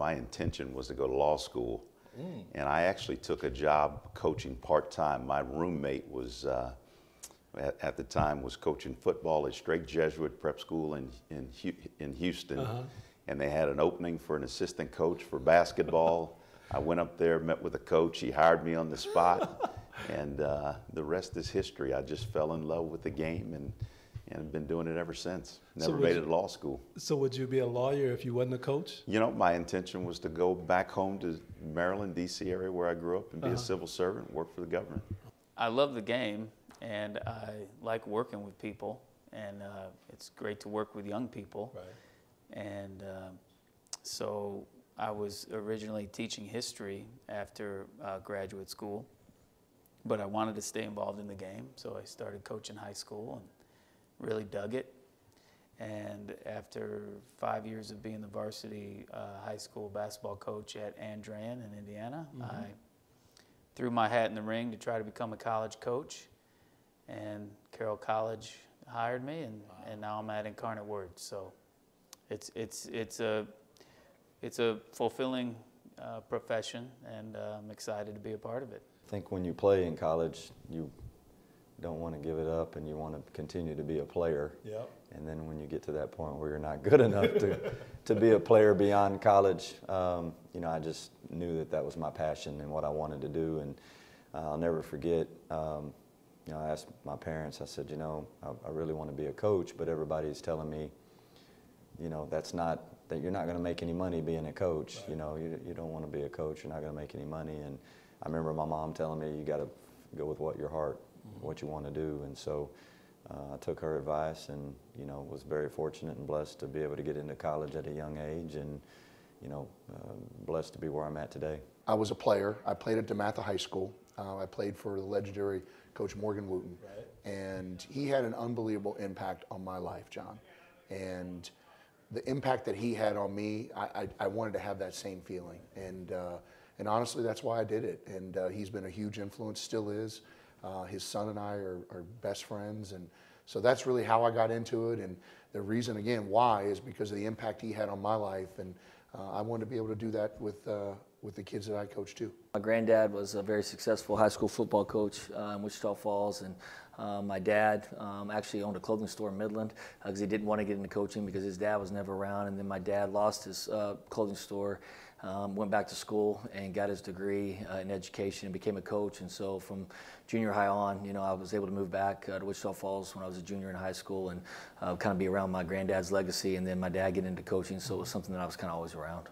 my intention was to go to law school. And I actually took a job coaching part-time. My roommate was, at the time, was coaching football at Straight Jesuit Prep School in Houston. And they had an opening for an assistant coach for basketball. I went up there, met with the coach. He hired me on the spot. And the rest is history. I just fell in love with the game and have been doing it ever since. Never made it to law school. So would you be a lawyer if you wasn't a coach? You know, my intention was to go back home to Maryland, D.C. area where I grew up and be a civil servant, work for the government. I love the game, and I like working with people, and it's great to work with young people. Right. And so I was originally teaching history after graduate school, but I wanted to stay involved in the game, so I started coaching high school and really dug it. And after 5 years of being the varsity high school basketball coach at Andrean in Indiana, I threw my hat in the ring to try to become a college coach. And Carroll College hired me, and now I'm at Incarnate Word. So it's a fulfilling profession, and I'm excited to be a part of it. I think when you play in college, you don't want to give it up and you want to continue to be a player. Yep. And then when you get to that point where you're not good enough to be a player beyond college, you know, I just knew that that was my passion and what I wanted to do. And I'll never forget, you know, I asked my parents, I said, you know, I really want to be a coach, but everybody's telling me, you know, that you're not going to make any money being a coach. Right. You know, you don't want to be a coach, you're not going to make any money. And I remember my mom telling me, you got to go with what your heart, what you want to do. And so I took her advice and, you know, was very fortunate and blessed to be able to get into college at a young age and, you know, blessed to be where I'm at today. I was a player. I played at DeMatha High School. I played for the legendary Coach Morgan Wooten. Right. And he had an unbelievable impact on my life, John. And the impact that he had on me, I wanted to have that same feeling. And honestly, that's why I did it. And he's been a huge influence, still is. His son and I are best friends, and so that's really how I got into it. And the reason, again, why is because of the impact he had on my life, and I wanted to be able to do that with the kids that I coach too. My granddad was a very successful high school football coach in Wichita Falls, and my dad actually owned a clothing store in Midland because he didn't want to get into coaching because his dad was never around. And then my dad lost his clothing store, went back to school and got his degree in education and became a coach. And so from junior high on, you know, I was able to move back to Wichita Falls when I was a junior in high school and kind of be around my granddad's legacy, and then my dad get into coaching. So it was something that I was kind of always around.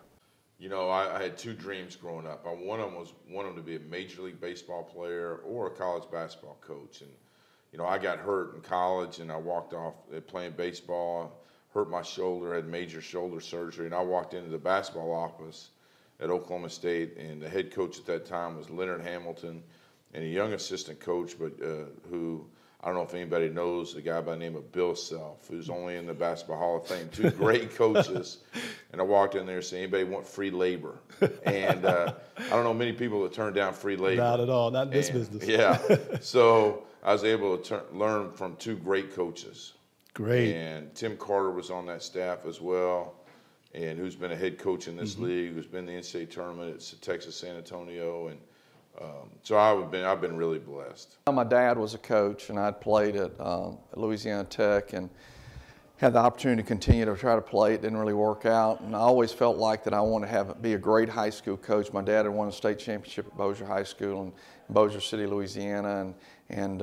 You know, I had two dreams growing up. One of them was to be a Major League Baseball player or a college basketball coach. And, you know, I got hurt in college and I walked off playing baseball, hurt my shoulder, had major shoulder surgery, and I walked into the basketball office at Oklahoma State, and the head coach at that time was Leonard Hamilton, and a young assistant coach, but who, I don't know if anybody knows, a guy by the name of Bill Self, who's only in the Basketball Hall of Fame, two great coaches. And I walked in there saying, anybody want free labor? And I don't know many people that turn down free labor. Not at all, not in this business. Yeah, so I was able to learn from two great coaches. Great. And Tim Carter was on that staff as well, and who's been a head coach in this league, who's been in the NCAA tournament at Texas San Antonio, and so I've been really blessed. My dad was a coach, and I'd played at Louisiana Tech and had the opportunity to continue to try to play. It didn't really work out, and I always felt like that I wanted to be a great high school coach. My dad had won a state championship at Bossier High School in Bossier City, Louisiana, and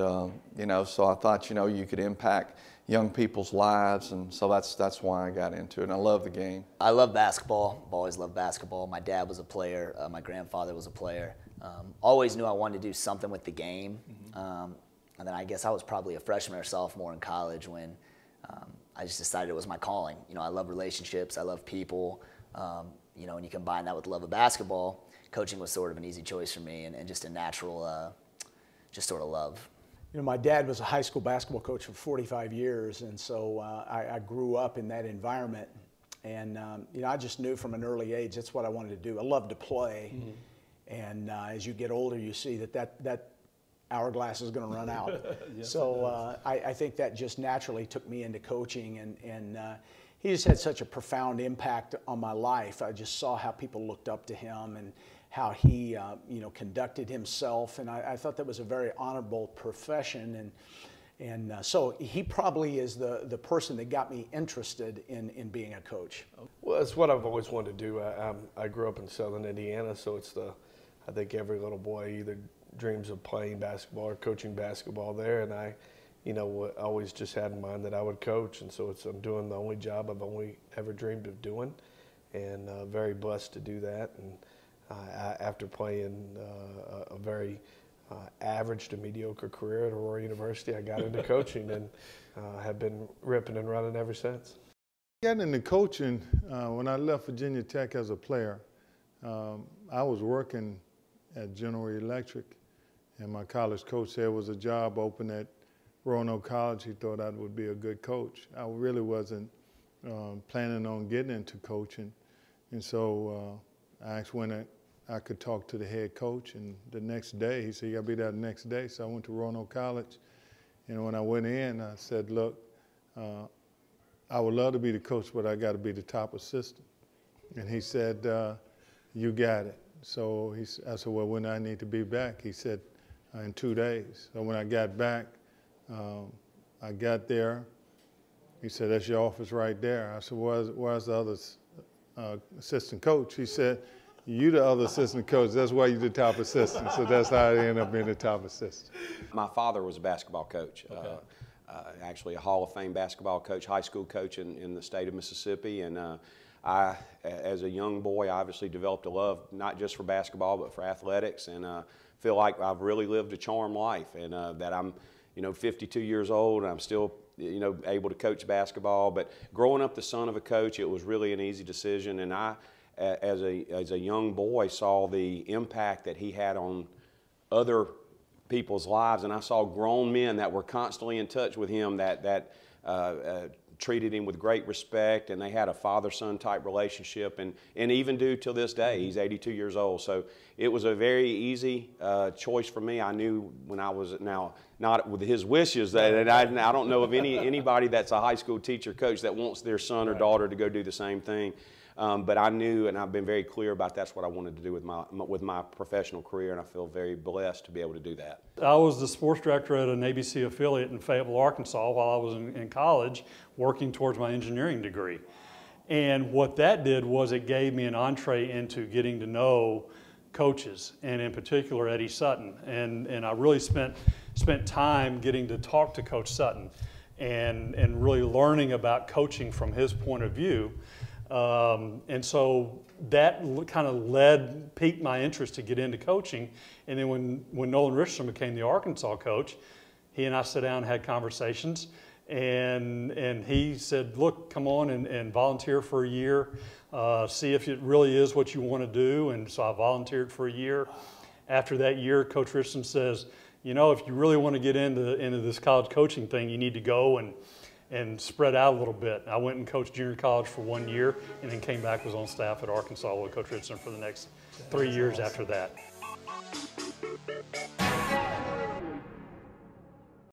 you know, so I thought, you know, you could impact young people's lives, and so that's why I got into it, and I love the game. I love basketball. I've always loved basketball. My dad was a player. My grandfather was a player. Always knew I wanted to do something with the game. And then I guess I was probably a freshman or sophomore in college when I just decided it was my calling. You know, I love relationships. I love people. You know, and you combine that with love of basketball, coaching was sort of an easy choice for me, and just a natural, just sort of love. You know, my dad was a high school basketball coach for 45 years, and so I grew up in that environment. And, you know, I just knew from an early age that's what I wanted to do. I loved to play. And as you get older, you see that hourglass is going to run out. Yes, so I think that just naturally took me into coaching. And he just had such a profound impact on my life. I just saw how people looked up to him and how he, you know, conducted himself, and I thought that was a very honorable profession, and so he probably is the person that got me interested in being a coach. Well, it's what I've always wanted to do. I grew up in Southland, Indiana, so it's I think every little boy either dreams of playing basketball or coaching basketball there, and I, you know, always just had in mind that I would coach, and so I'm doing the only job I've only ever dreamed of doing, and very blessed to do that. And after playing a very average to mediocre career at Aurora University, I got into coaching and have been ripping and running ever since. I got into coaching when I left Virginia Tech as a player. I was working at General Electric, and my college coach said there was a job open at Roanoke College. He thought I would be a good coach. I really wasn't planning on getting into coaching, and so I asked when I could talk to the head coach, and the next day, he said, you gotta be there the next day. So I went to Roanoke College, and when I went in, I said, look, I would love to be the coach, but I gotta be the top assistant. And he said, you got it. So I said, well, when do I need to be back? He said, in 2 days. So when I got back, I got there. He said, that's your office right there. I said, where's the other assistant coach? He said, you the other assistant coach, that's why you're the top assistant. So that's how I ended up being the top assistant. My father was a basketball coach, actually a Hall of Fame basketball coach, high school coach in the state of Mississippi. And I, as a young boy, obviously developed a love not just for basketball, but for athletics, and feel like I've really lived a charmed life, and that I'm, you know, 52 years old, and I'm still, you know, able to coach basketball. But growing up the son of a coach, it was really an easy decision, and I, as a young boy, saw the impact that he had on other people's lives, and I saw grown men that were constantly in touch with him that treated him with great respect, and they had a father-son type relationship, and even do till this day. He's 82 years old, so it was a very easy choice for me. I knew when I was, now not with his wishes, that I don't know of anybody that's a high school teacher coach that wants their son or daughter to go do the same thing. But I knew, and I've been very clear about that's what I wanted to do with my professional career, and I feel very blessed to be able to do that. I was the sports director at an ABC affiliate in Fayetteville, Arkansas while I was in college working towards my engineering degree. And what that did was it gave me an entree into getting to know coaches, and in particular Eddie Sutton. And I really spent time getting to talk to Coach Sutton and really learning about coaching from his point of view. And so that kind of piqued my interest to get into coaching. And then when Nolan Richardson became the Arkansas coach, he and I sat down and had conversations. And he said, look, come on and volunteer for a year, see if it really is what you want to do. And so I volunteered for a year. After that year, Coach Richardson says, you know, if you really want to get into this college coaching thing, you need to go and spread out a little bit. I went and coached junior college for 1 year, and then came back, was on staff at Arkansas with Coach Richardson for the next 3 years after that.